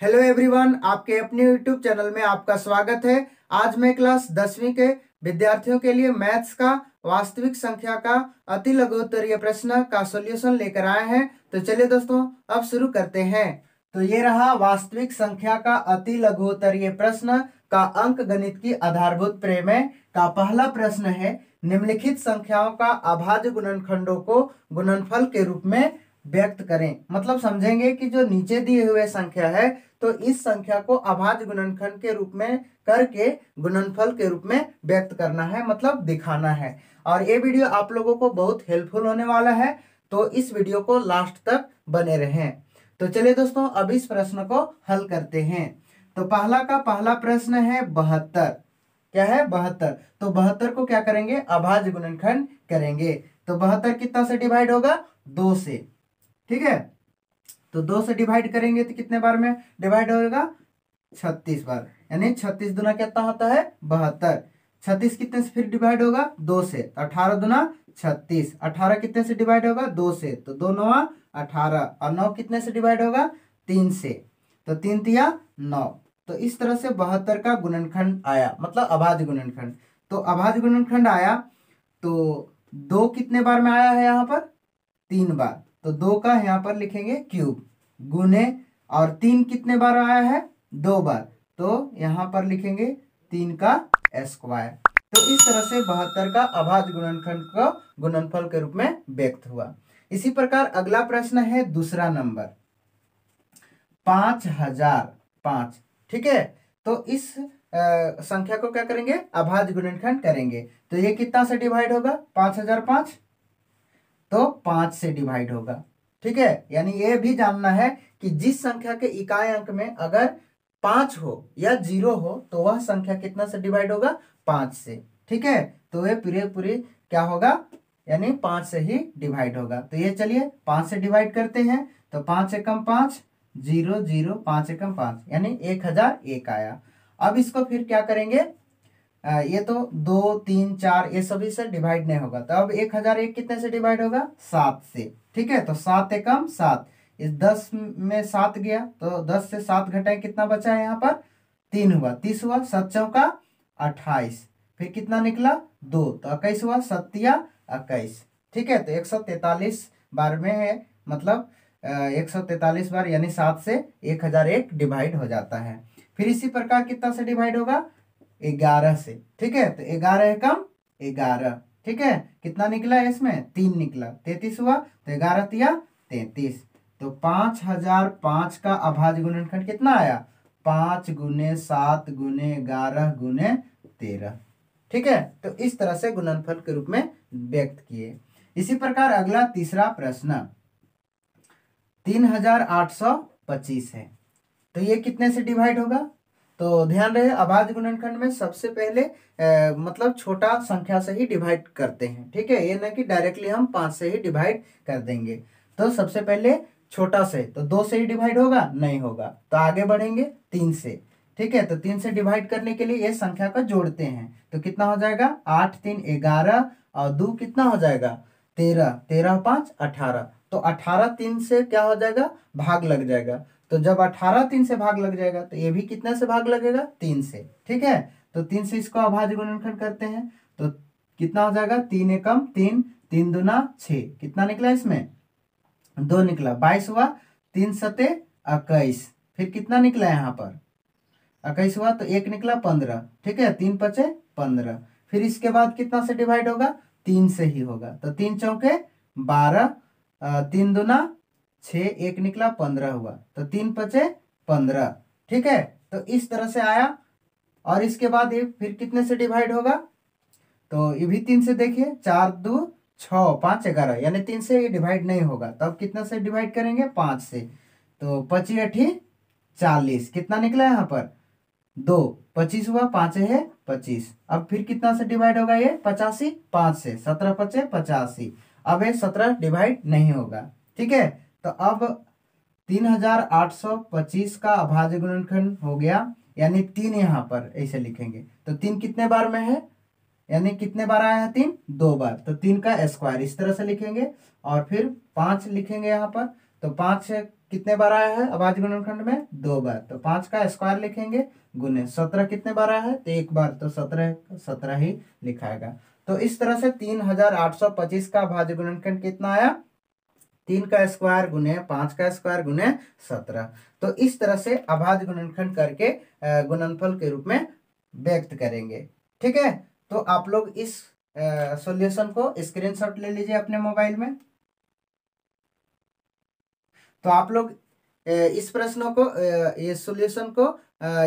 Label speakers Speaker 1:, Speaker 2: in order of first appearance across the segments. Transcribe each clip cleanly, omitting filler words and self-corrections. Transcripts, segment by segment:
Speaker 1: Hello everyone, आपके अपने YouTube channel में आपका स्वागत है। आज मैं क्लास 10वीं के विद्यार्थियों के लिए मैथ्स का वास्तविक संख्या का अति लघुत्तरीय प्रश्न का सॉल्यूशन लेकर आए हैं। तो चलिए दोस्तों, अब शुरू करते हैं। तो ये रहा वास्तविक संख्या का अति लघुत्तरीय प्रश्न का अंक गणित की आधारभूत प्रमेय का पहला प्रश्न है, निम्नलिखित संख्याओं का अभाज्य गुणनखंडों को गुणनफल के रूप में व्यक्त करें। मतलब समझेंगे कि जो नीचे दिए हुए संख्या है तो इस संख्या को अभाज्य गुणनखंड के रूप में करके गुणनफल के रूप में व्यक्त करना है, मतलब दिखाना है। और ये वीडियो आप लोगों को बहुत हेल्पफुल होने वाला है, तो इस वीडियो को लास्ट तक बने रहें। तो चलिए दोस्तों, अब इस प्रश्न को हल करते हैं। तो पहला प्रश्न है 72। क्या है? 72। तो 72 को क्या करेंगे? अभाज्य गुणनखंड करेंगे। तो 72 कितना से डिवाइड होगा? 2 से। ठीक है, तो 2 से डिवाइड करेंगे तो कितने बार में डिवाइड होगा? 36 बार। यानी 36 दुना कितना होता है? 72। 36 कितने से फिर डिवाइड होगा? 2 से। 18 दुना 36। 18 कितने से डिवाइड होगा? 2 से। तो 2 9 18। और 9 कितने से डिवाइड होगा? 3 से। तो 3 तिया 9। तो इस तरह से 72 का गुणनखंड आया, मतलब अभाज्य गुणनखंड। तो अभाज्य गुणनखंड आया तो 2 कितने बार में आया है? यहाँ पर 3 बार। तो 2 का यहाँ पर लिखेंगे क्यूब गुने, और 3 कितने बार आया है? 2 बार। तो यहाँ पर लिखेंगे 3 का स्क्वायर। तो इस तरह से 72 का अभाज्य गुणनखंड का गुणनफल के रूप में व्यक्त हुआ। इसी प्रकार अगला प्रश्न है दूसरा नंबर 5005। ठीक है, तो इस संख्या को क्या करेंगे? अभाज्य गुणनखंड करेंगे। तो ये कितना से डिवाइड होगा? 5005। तो 5 से डिवाइड होगा। ठीक है, यानी ये भी जानना है कि जिस संख्या के इकाई अंक में अगर 5 हो या 0 हो तो वह संख्या कितना से डिवाइड होगा? 5 से। ठीक है, तो ये पूरे क्या होगा? यानी 5 से ही डिवाइड होगा। तो ये चलिए 5 से डिवाइड करते हैं। तो 5 एकम 5, 0 0, 5 एकम 5, यानी 1001 आया। अब इसको फिर क्या करेंगे? ये तो 2 3 4 ये सभी से डिवाइड नहीं होगा, तो अब 1001 कितने से डिवाइड होगा? 7 से। ठीक है, तो 7 एकम 7। इस 10 में 7 गया तो 10 से 7 घटाए कितना बचा है? यहाँ पर 3 हुआ, 30 हुआ, 7 चौका 28, फिर कितना निकला? 2, तो 21 हुआ, 7 तिया 21। ठीक है, तो 143 बार में है, मतलब 143 बार, यानी 7 से 1001 डिवाइड हो जाता है। फिर इसी प्रकार कितना से डिवाइड होगा? 11 से। ठीक है, तो 11 एकम 11। ठीक है, कितना निकला है इसमें? 3 निकला, 33 हुआ, तो 11 तिया 33। तो 5005 का अभाज्य गुणनखंड कितना आया? 5 गुने 7 गुने 11 गुने 13। ठीक है, तो इस तरह से गुणनफल के रूप में व्यक्त किए। इसी प्रकार अगला तीसरा प्रश्न 3825 है। तो ये कितने से डिवाइड होगा? तो ध्यान रहे, अभाज्य गुणनखंड में सबसे पहले मतलब छोटा संख्या से ही डिवाइड करते हैं। ठीक है, ये ना कि डायरेक्टली हम 5 से ही डिवाइड कर देंगे। तो सबसे पहले छोटा से, तो 2 से ही डिवाइड होगा? नहीं होगा, तो आगे बढ़ेंगे 3 से। ठीक है, तो 3 से डिवाइड करने के लिए ये संख्या को जोड़ते हैं। तो कितना हो जाएगा? 8 3 11, और 2 कितना हो जाएगा? 13, 13 5 18। तो 18 3 से क्या हो जाएगा? भाग लग जाएगा। तो जब 18 3 से भाग लग जाएगा तो ये भी कितने से भाग लगेगा? 3 से। ठीक है, तो 3 से इसको अभाज्य गुणनखंड करते हैं। तो कितना हो जाएगा? 3 एकम 3, 3 दूना 6, कितना निकला इसमें? 2 निकला, 22 हुआ, 3 सते 21, फिर कितना निकला यहाँ पर? 21 हुआ, तो 1 निकला 15। ठीक है, 3 पचे 15। फिर इसके बाद कितना से डिवाइड होगा? 3 से ही होगा। तो 3 चौके 12, 3 दूना 6, 1 निकला 15 हुआ, तो 3 पचे 15। ठीक है, तो इस तरह से आया। और इसके बाद ये फिर कितने से डिवाइड होगा? तो ये भी 3 से देखिए, 4 2 6 5 11, यानी 3 से ये डिवाइड नहीं होगा। तो अब कितना से डिवाइड करेंगे? 5 से। तो 25 8 40, कितना निकला यहाँ पर? 2, 25 हुआ, 5 है 25। अब फिर कितना से डिवाइड होगा? ये 85, 5 से। 17 पचे 85। अब ये 17 डिवाइड नहीं होगा। ठीक है, तो अब 3825 का अभाज्य गुणनखंड हो गया, यानी 3 यहाँ पर ऐसे लिखेंगे। तो 3 कितने बार में है? यानी कितने बार आया है? 3 2 बार। तो 3 का स्क्वायर इस तरह से लिखेंगे, और फिर 5 लिखेंगे यहाँ पर। तो 5 कितने बार आया है अभाज्य गुणनखंड में? 2 बार। तो 5 का स्क्वायर लिखेंगे गुने 17 कितने बार आया है? तो 1 बार। तो 17 ही लिखाएगा। तो इस तरह से 3825 का अभाज्य गुणनखंड कितना आया? 3 का स्क्वायर गुने 5 का स्क्वायर गुने 17। तो इस तरह से अभाज्य गुणनखंड करके गुणनफल के रूप में व्यक्त करेंगे। ठीक है, तो आप लोग इस सॉल्यूशन को स्क्रीनशॉट ले लीजिए अपने मोबाइल में। तो आप लोग इस प्रश्नों को ये सॉल्यूशन को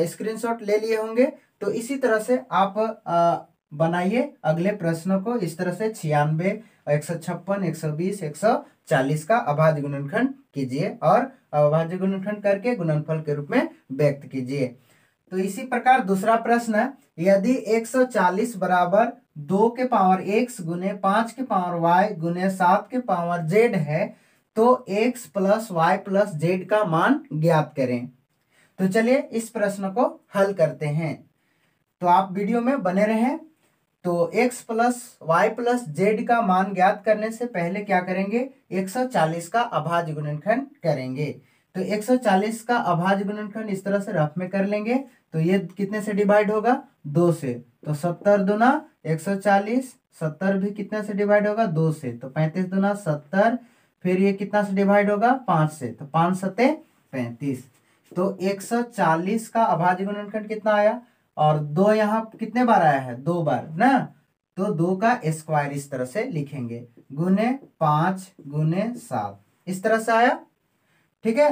Speaker 1: स्क्रीनशॉट ले लिए होंगे। तो इसी तरह से आप बनाइए अगले प्रश्नों को इस तरह से 96, 156, 120, 140 का अभाज्य गुणनखंड कीजिए और अभाज्य गुणनखंड करके गुणनफल के रूप में व्यक्त कीजिए। तो इसी प्रकार दूसरा प्रश्न, यदि 140 बराबर 2 के पावर x गुने 5 के पावर y गुने 7 के पावर z है तो x plus Y plus Z का मान ज्ञात करें। तो चलिए इस प्रश्न को हल करते हैं। तो आप वीडियो में बने रहें। तो x plus Y plus Z का मान ज्ञात करने से पहले क्या करेंगे? 140 का अभाज्य गुणनखंड करेंगे। तो 140 का अभाज्य गुणनखंड इस तरह से रफ में कर लेंगे। तो ये कितने से डिवाइड होगा? 2 से। तो 70 दूना 140, 70 भी कितने से डिवाइड होगा? 2 से। तो 35 दूना 70, फिर ये कितना से डिवाइड होगा? 5 से। तो 5 सत्ते 35। तो 140 का अभाज्य गुणनखंड कितना आया? और 2 यहाँ कितने बार आया है? 2 बार ना। तो 2 का स्क्वायर इस तरह से लिखेंगे गुने 5 गुने 7 इस तरह से आया। ठीक है,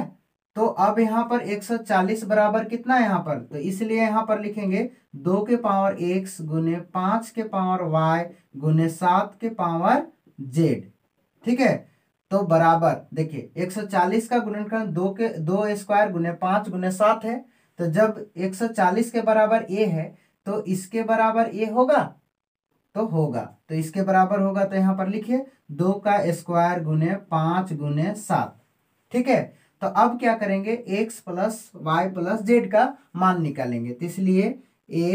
Speaker 1: तो अब यहाँ पर 140 बराबर कितना है यहाँ पर? तो इसलिए यहाँ पर लिखेंगे 2 के पावर x गुने 5 के पावर y गुने 7 के पावर z। ठीक है, तो बराबर देखिए 140 का गुणनखंड 2 स्क्वायर गुने 5 गुने 7 है। तो जब 140 के बराबर a है तो इसके बराबर a होगा? तो होगा। तो इसके बराबर होगा तो यहाँ पर लिखिए 2 का स्क्वायर गुने 5 गुने 7। ठीक है, तो अब क्या करेंगे? x plus Y plus Z का मान निकालेंगे। तो इसलिए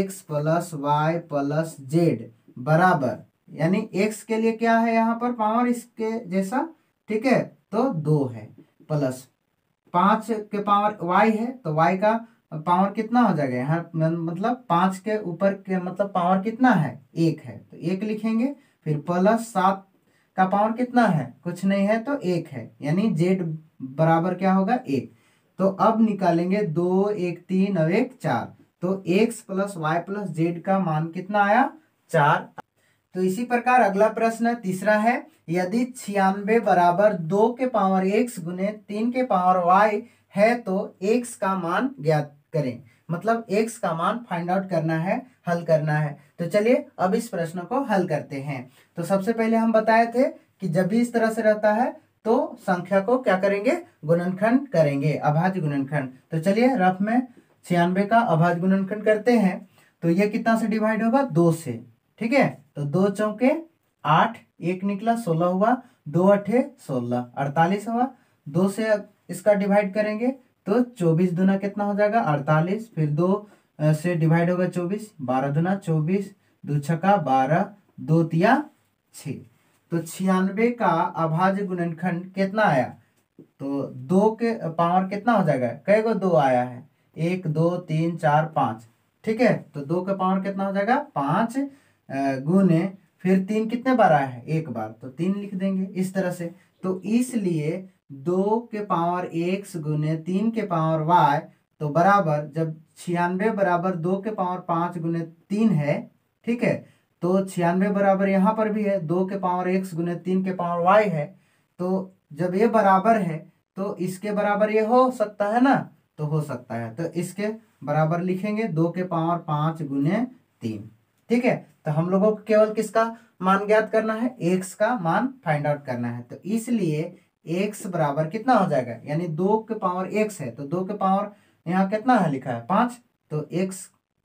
Speaker 1: x plus Y plus Z बराबर, यानी x के लिए क्या है यहाँ पर? पावर इसके जैसा। ठीक है, तो 2 है प्लस 5 के पावर y है तो y का पावर कितना हो जाएगा यहाँ? मतलब 5 के ऊपर के मतलब पावर कितना है? 1 है। तो 1 लिखेंगे। फिर प्लस 7 का पावर कितना है? कुछ नहीं है तो 1 है, यानी z बराबर क्या होगा? 1। तो अब निकालेंगे 2, 1 3 और 1 4। तो x plus Y plus Z का मान कितना आया? 4। तो इसी प्रकार अगला प्रश्न तीसरा है, यदि 96 बराबर 2 के पावर x गुने 3 के पावर y है तो x का मान ज्ञात करें। मतलब x का मान फाइंड आउट करना है, हल करना है। तो चलिए अब इस प्रश्न को हल करते हैं। तो सबसे पहले हम बताए थे कि जब भी इस तरह से रहता है तो संख्या को क्या करेंगे? गुणनखंड करेंगे, अभाज्य गुणनखंड। तो चलिए रफ में 96 का अभाज्य गुणनखंड करते हैं। तो ये कितना से डिवाइड होगा? 2 से। ठीक है, तो 2 चौके 8, 1 निकला 16 हुआ, 2 अठे 16, 48 हुआ। 2 से इसका डिवाइड करेंगे तो 24 दूना कितना हो जाएगा? 48। फिर 2 से डिवाइड होगा 24, 12 दूना 24, 2 छक्का 12, 2 तिया 6। तो 96 का अभाज्य गुणनखंड कितना आया? तो 2 के पावर कितना हो जाएगा? कई गो 2 आया है? 1 2 3 4 5। ठीक है, तो 2 का पावर कितना हो जाएगा? 5 गुने फिर 3 कितने बार आया है? 1 बार। तो 3 लिख देंगे इस तरह से। तो इसलिए 2 के पावर x गुने 3 के पावर y तो बराबर, जब 96 बराबर 2 के पावर 5 गुने 3 है, ठीक है, तो 96 बराबर यहाँ पर भी है 2 के पावर x गुने 3 के पावर y है। तो जब ये बराबर है तो इसके बराबर ये हो सकता है ना? तो हो सकता है, तो इसके बराबर लिखेंगे 2 के पावर 5 गुने 3। ठीक है, तो हम लोगों को केवल किसका मान ज्ञात करना है? x का मान फाइंड आउट करना है। तो इसलिए x बराबर कितना हो जाएगा? यानी 2 के पावर x है तो 2 के पावर यहाँ कितना है लिखा है? 5। तो x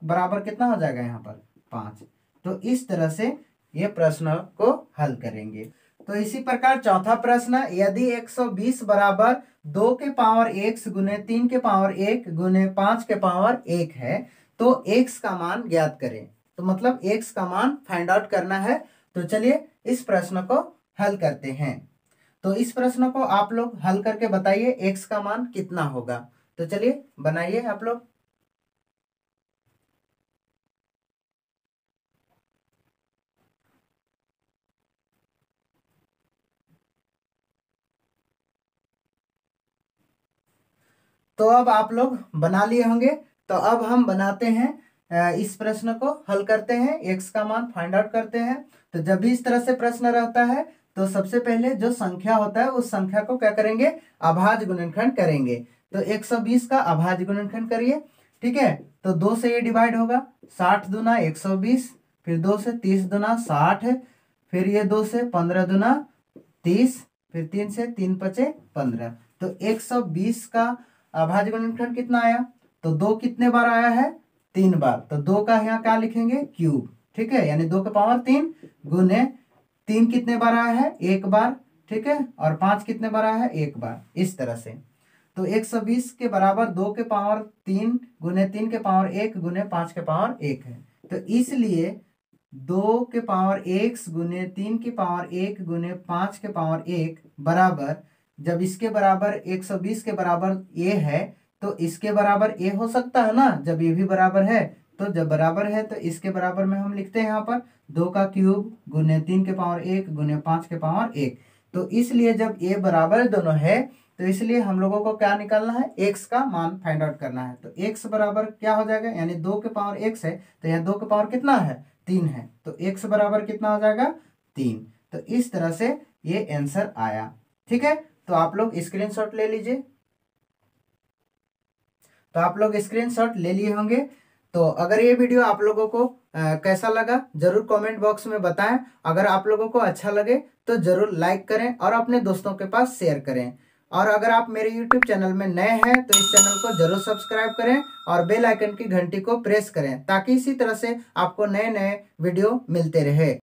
Speaker 1: बराबर कितना हो जाएगा यहाँ पर? 5। तो इस तरह से ये प्रश्न को हल करेंगे। तो इसी प्रकार चौथा प्रश्न, यदि 120 बराबर 2 के पावर x गुने 3 के पावर 1 गुने 5 के पावर 1 है तो x का मान ज्ञात करें। तो मतलब x का मान फाइंड आउट करना है। तो चलिए इस प्रश्न को हल करते हैं। तो इस प्रश्न को आप लोग हल करके बताइए x का मान कितना होगा। तो चलिए बनाइए आप लोग। तो अब आप लोग बना लिए होंगे। तो अब हम बनाते हैं इस प्रश्न को हल करते हैं, x का मान फाइंड आउट करते हैं। तो जब भी इस तरह से प्रश्न रहता है तो सबसे पहले जो संख्या होता है उस संख्या को क्या करेंगे, अभाज्य गुणनखंड करेंगे। तो 120 का अभाज्य गुणनखंड करिए। ठीक है, तो 2 से ये डिवाइड होगा, 60 दूना 120, फिर 2 से 30 दूना 60, फिर ये 2 से 15 दूना 30, फिर 3 से 3 पचे 15। तो 120 का अभाज्य गुणनखंड कितना आया, तो 2 कितने बार आया है, 3 बार। तो 2 का यहाँ क्या लिखेंगे, क्यूब। ठीक है, यानी 2 का पावर 3 गुने 3 कितने बार आया है, 1 बार। ठीक है, और 5 कितने बार आया है, 1 बार। इस तरह से तो 120 के बराबर 2 के पावर 3 गुने 3 के पावर 1 गुने 5 के पावर 1 है। तो इसलिए 2 के पावर 1 गुने 3 के पावर 1 गुने 5 के पावर 1 बराबर, जब इसके बराबर 120 के बराबर ये है तो इसके बराबर ए हो सकता है ना। जब ये भी बराबर है तो जब बराबर है तो इसके बराबर में हम लिखते हैं यहाँ पर 2 का क्यूब गुने 3 के पावर 1 गुने 5 के पावर 1। तो इसलिए जब ये बराबर दोनों है तो इसलिए हम लोगों को क्या निकालना है, x का मान फाइंड आउट करना है। तो x बराबर क्या हो जाएगा, यानी 2 के पावर x है तो यहाँ 2 के पावर कितना है, 3 है। तो x बराबर कितना हो जाएगा, 3। तो इस तरह से ये आंसर आया। ठीक है, तो आप लोग स्क्रीनशॉट ले लीजिए। तो आप लोग स्क्रीनशॉट ले लिए होंगे। तो अगर ये वीडियो आप लोगों को कैसा लगा जरूर कमेंट बॉक्स में बताएं। अगर आप लोगों को अच्छा लगे तो जरूर लाइक करें और अपने दोस्तों के पास शेयर करें। और अगर आप मेरे YouTube चैनल में नए हैं तो इस चैनल को जरूर सब्सक्राइब करें और बेल आइकन की घंटी को प्रेस करें ताकि इसी तरह से आपको नए नए वीडियो मिलते रहे।